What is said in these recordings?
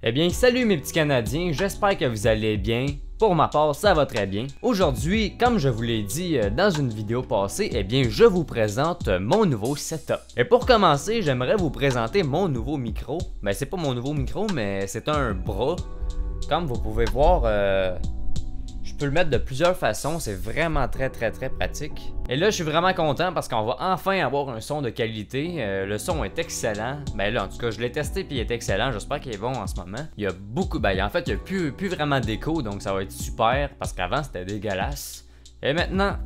Eh bien, salut mes petits Canadiens, j'espère que vous allez bien. Pour ma part, ça va très bien. Aujourd'hui, comme je vous l'ai dit dans une vidéo passée, eh bien, je vous présente mon nouveau setup. Et pour commencer, j'aimerais vous présenter mon nouveau micro. Ben, c'est pas mon nouveau micro, mais c'est un bras. Comme vous pouvez voir, je peux le mettre de plusieurs façons, c'est vraiment très pratique. Et là, je suis vraiment content parce qu'on va enfin avoir un son de qualité. Le son est excellent. Ben là, en tout cas, je l'ai testé puis il est excellent. J'espère qu'il est bon en ce moment. Il y a beaucoup, ben en fait, il n'y a plus vraiment d'écho, donc ça va être super parce qu'avant, c'était dégueulasse. Et maintenant,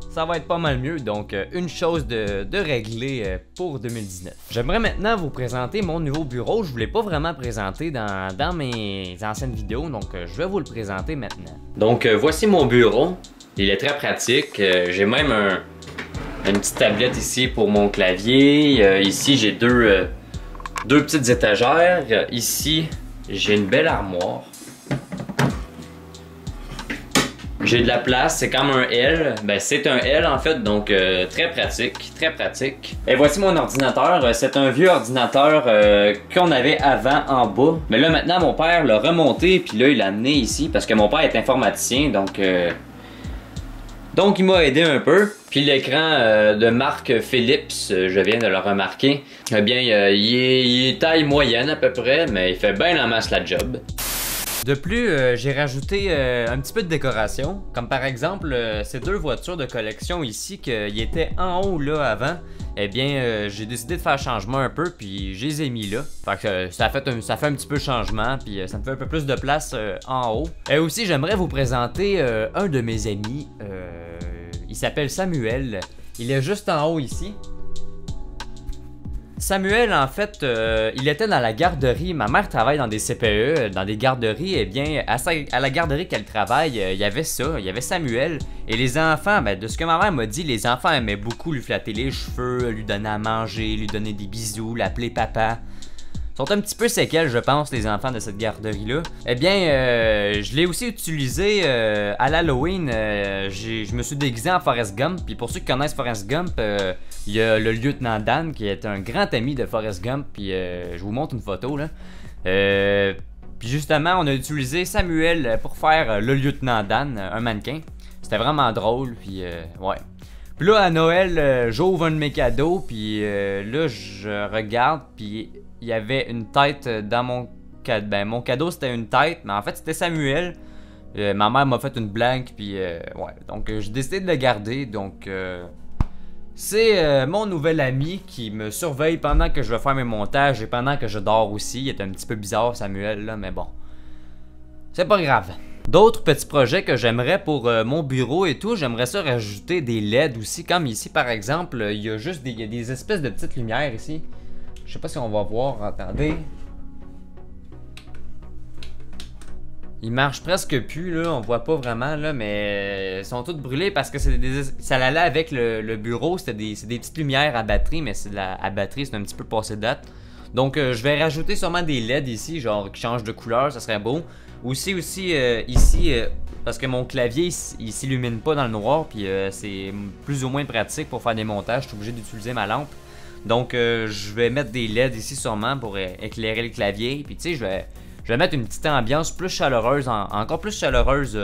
ça va être pas mal mieux, donc une chose de régler pour 2019. J'aimerais maintenant vous présenter mon nouveau bureau. Je ne vous l'ai pas vraiment présenté dans mes anciennes vidéos, donc je vais vous le présenter maintenant. Donc voici mon bureau. Il est très pratique. J'ai même une petite tablette ici pour mon clavier. Ici, j'ai deux petites étagères. Ici, j'ai une belle armoire. J'ai de la place, c'est comme un L, ben c'est un L en fait, donc très pratique. Et voici mon ordinateur, c'est un vieux ordinateur qu'on avait avant en bas. Mais là maintenant mon père l'a remonté, puis là il l'a amené ici, parce que mon père est informaticien, donc il m'a aidé un peu. Puis l'écran de marque Philips, je viens de le remarquer, eh bien il est taille moyenne à peu près, mais il fait bien en masse la job. De plus, j'ai rajouté un petit peu de décoration, comme par exemple ces deux voitures de collection ici qui étaient en haut là avant. Eh bien, j'ai décidé de faire changement un peu, puis je les ai mis là. Fait que ça fait un petit peu changement, puis ça me fait un peu plus de place en haut. Et aussi, j'aimerais vous présenter un de mes amis. Il s'appelle Samuel. Il est juste en haut ici. Samuel, en fait, il était dans la garderie. Ma mère travaille dans des CPE, dans des garderies. Eh bien, à la garderie qu'elle travaille, il y avait ça, il y avait Samuel. Et les enfants, ben, de ce que ma mère m'a dit, les enfants aimaient beaucoup lui flatter les cheveux, lui donner à manger, lui donner des bisous, l'appeler papa. Ils sont un petit peu séquelles, je pense, les enfants de cette garderie-là. Eh bien, je l'ai aussi utilisé à l'Halloween. Je me suis déguisé en Forrest Gump. Puis pour ceux qui connaissent Forrest Gump, il y a le lieutenant Dan qui est un grand ami de Forrest Gump. Puis je vous montre une photo là. Puis justement, on a utilisé Samuel pour faire le lieutenant Dan, un mannequin. C'était vraiment drôle. Puis ouais. Puis là, à Noël, j'ouvre un de mes cadeaux. Puis là, je regarde. Puis il y avait une tête dans mon cadeau. Ben, mon cadeau, c'était une tête. Mais en fait, c'était Samuel. Ma mère m'a fait une blague. Puis ouais. Donc, j'ai décidé de le garder. Donc, c'est mon nouvel ami qui me surveille pendant que je vais faire mes montages et pendant que je dors aussi. Il est un petit peu bizarre, Samuel, là. Mais bon. C'est pas grave. D'autres petits projets que j'aimerais pour mon bureau et tout, j'aimerais ça rajouter des LED aussi, comme ici par exemple, il y a juste il y a des espèces de petites lumières ici. Je sais pas si on va voir, attendez. Ils marchent presque plus là, on voit pas vraiment là, mais ils sont toutes brûlées parce que ça allait avec le bureau, c'est des petites lumières à batterie, mais à batterie c'est un petit peu passé de date. Donc je vais rajouter sûrement des LED ici, genre qui changent de couleur, ça serait beau. Aussi ici, parce que mon clavier il s'illumine pas dans le noir, puis c'est plus ou moins pratique pour faire des montages, je suis obligé d'utiliser ma lampe. Donc je vais mettre des LED ici sûrement pour éclairer le clavier, puis tu sais je vais mettre une petite ambiance plus chaleureuse, encore plus chaleureuse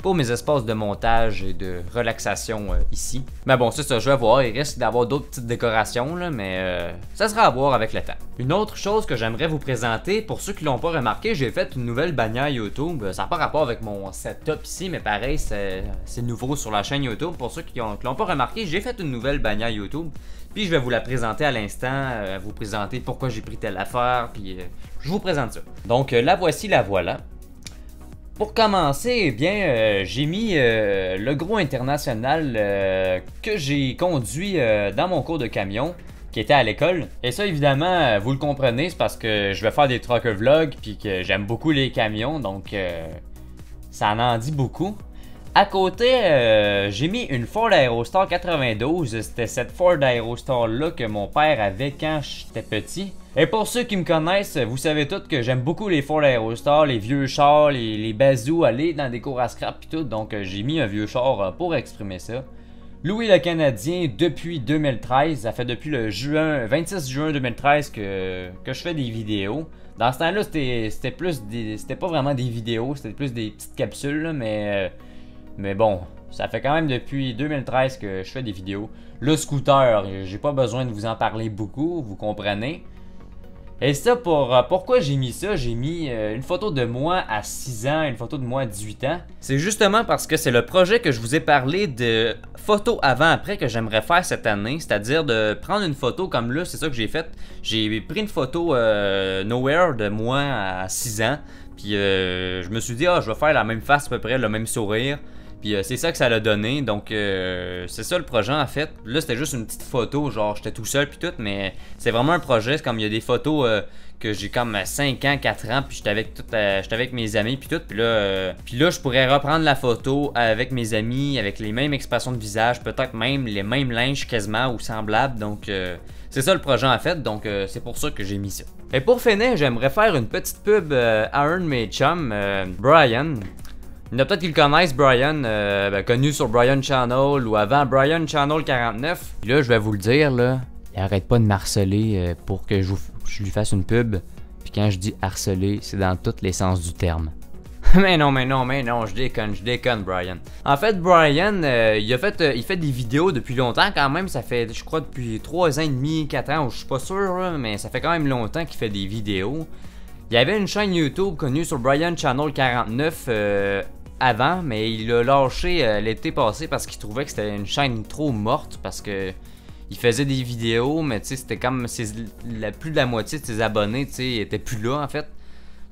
pour mes espaces de montage et de relaxation ici. Mais bon, c'est ça, je vais voir, il risque d'avoir d'autres petites décorations, là, mais ça sera à voir avec le temps. Une autre chose que j'aimerais vous présenter, pour ceux qui l'ont pas remarqué, j'ai fait une nouvelle bannière YouTube. Ça n'a pas rapport avec mon setup ici, mais pareil, c'est nouveau sur la chaîne YouTube. Pour ceux qui l'ont pas remarqué, j'ai fait une nouvelle bannière YouTube. Puis je vais vous la présenter à l'instant, vous présenter pourquoi j'ai pris telle affaire, puis je vous présente ça. Donc la voici, la voilà. Pour commencer, eh bien, j'ai mis le gros international que j'ai conduit dans mon cours de camion, qui était à l'école. Et ça, évidemment, vous le comprenez, c'est parce que je vais faire des trucker vlogs, puis que j'aime beaucoup les camions, donc ça en dit beaucoup. À côté, j'ai mis une Ford Aerostar 92. C'était cette Ford Aerostar là que mon père avait quand j'étais petit. Et pour ceux qui me connaissent, vous savez tous que j'aime beaucoup les Ford Aerostar, les vieux chars, les bazous, aller dans des cours à scrap et tout. Donc j'ai mis un vieux char pour exprimer ça. Louis le Canadien depuis 2013. Ça fait depuis le 26 juin 2013 que je fais des vidéos. Dans ce temps-là, c'était pas vraiment des vidéos, c'était plus des petites capsules, là, mais bon, ça fait quand même depuis 2013 que je fais des vidéos. Le scooter, j'ai pas besoin de vous en parler beaucoup, vous comprenez. Et ça, pourquoi j'ai mis ça? J'ai mis une photo de moi à 6 ans, une photo de moi à 18 ans. C'est justement parce que c'est le projet que je vous ai parlé de photos avant-après que j'aimerais faire cette année. C'est-à-dire de prendre une photo comme là, c'est ça que j'ai fait. J'ai pris une photo nowhere de moi à 6 ans. Puis je me suis dit, je vais faire la même face à peu près, le même sourire. Puis c'est ça que ça l'a donné, donc c'est ça le projet en fait. Là c'était juste une petite photo, genre j'étais tout seul puis tout, mais c'est vraiment un projet, c'est comme il y a des photos que j'ai comme 5 ans, 4 ans, puis j'étais avec mes amis puis tout, puis là je pourrais reprendre la photo avec mes amis, avec les mêmes expressions de visage, peut-être même les mêmes linges quasiment ou semblables, donc c'est ça le projet en fait, donc c'est pour ça que j'ai mis ça. Et pour finir, j'aimerais faire une petite pub à un de mes chums, Brian. Il y en a peut-être qui le connaissent, Brian, connu sur Brian Channel ou avant Brian Channel 49. Puis là, je vais vous le dire, là, il arrête pas de m'harceler pour que je lui fasse une pub. Puis quand je dis harceler, c'est dans tous les sens du terme. mais non, je déconne, Brian. En fait, Brian, il fait des vidéos depuis longtemps quand même. Ça fait, je crois, depuis 3 ans et demi, 4 ans, je suis pas sûr, là, mais ça fait quand même longtemps qu'il fait des vidéos. Il y avait une chaîne YouTube connue sur Brian Channel 49 avant, mais il l'a lâché l'été passé parce qu'il trouvait que c'était une chaîne trop morte parce que il faisait des vidéos, mais tu sais, c'était comme plus de la moitié de ses abonnés, tu sais, étaient plus là en fait.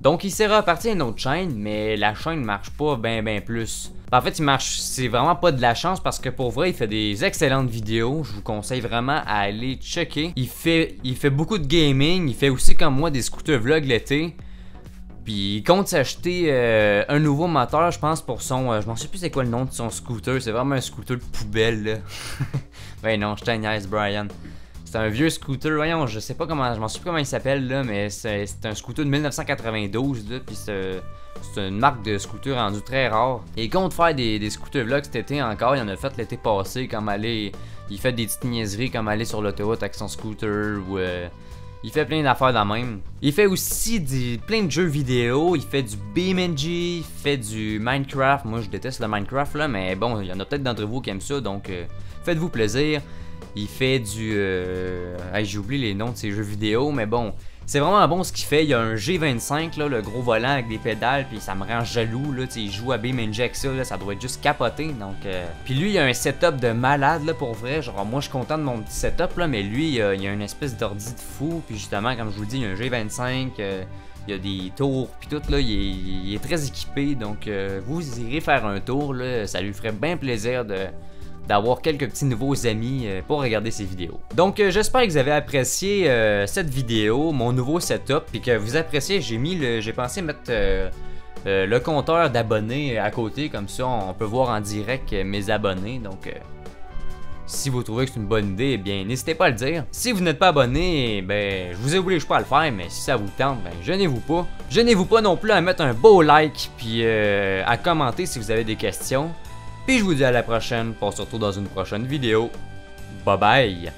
Donc il s'est reparti à une autre chaîne, mais la chaîne marche pas ben plus. En fait, c'est vraiment pas de la chance parce que pour vrai, il fait des excellentes vidéos. Je vous conseille vraiment à aller checker. Il fait beaucoup de gaming, il fait aussi comme moi des scooter vlogs l'été. Puis il compte s'acheter un nouveau moteur, je pense, pour son... je m'en sais plus c'est quoi le nom de son scooter. C'est vraiment un scooter de poubelle, là. Ben non, je te niaise, Brian. C'est un vieux scooter, voyons, je sais pas comment... Je m'en sais plus comment il s'appelle, là, mais c'est un scooter de 1992, là. Puis c'est une marque de scooter rendue très rare. Et il compte faire des scooter vlogs cet été encore. Il en a fait l'été passé, comme aller... Il fait des petites niaiseries comme aller sur l'autoroute avec son scooter ou... Il fait plein d'affaires dans le même. Il fait aussi plein de jeux vidéo. Il fait du BeamNG, il fait du Minecraft. Moi, je déteste le Minecraft, là, mais bon, il y en a peut-être d'entre vous qui aiment ça, donc faites-vous plaisir. Il fait du... j'ai oublié les noms de ces jeux vidéo, mais bon, c'est vraiment bon ce qu'il fait. Il y a un G25, là, le gros volant avec des pédales, puis ça me rend jaloux, là, il joue à BeamNG avec ça, là, ça doit être juste capoté, donc... Puis lui, il a un setup de malade, là, pour vrai, genre, moi, je suis content de mon petit setup, là, mais lui, il a une espèce d'ordi de fou, puis justement, comme je vous le dis, il y a un G25, il y a des tours, puis tout, là, il est très équipé, donc vous irez faire un tour, là, ça lui ferait bien plaisir d'avoir quelques petits nouveaux amis pour regarder ces vidéos. Donc j'espère que vous avez apprécié cette vidéo, mon nouveau setup, et que vous appréciez, j'ai pensé mettre le compteur d'abonnés à côté, comme ça on peut voir en direct mes abonnés, donc si vous trouvez que c'est une bonne idée, eh bien n'hésitez pas à le dire. Si vous n'êtes pas abonné, ben je vous oblige pas à le faire, mais si ça vous tente, ben gênez-vous pas. Gênez-vous pas non plus à mettre un beau like, puis à commenter si vous avez des questions. Puis je vous dis à la prochaine, pour se retrouver dans une prochaine vidéo. Bye bye!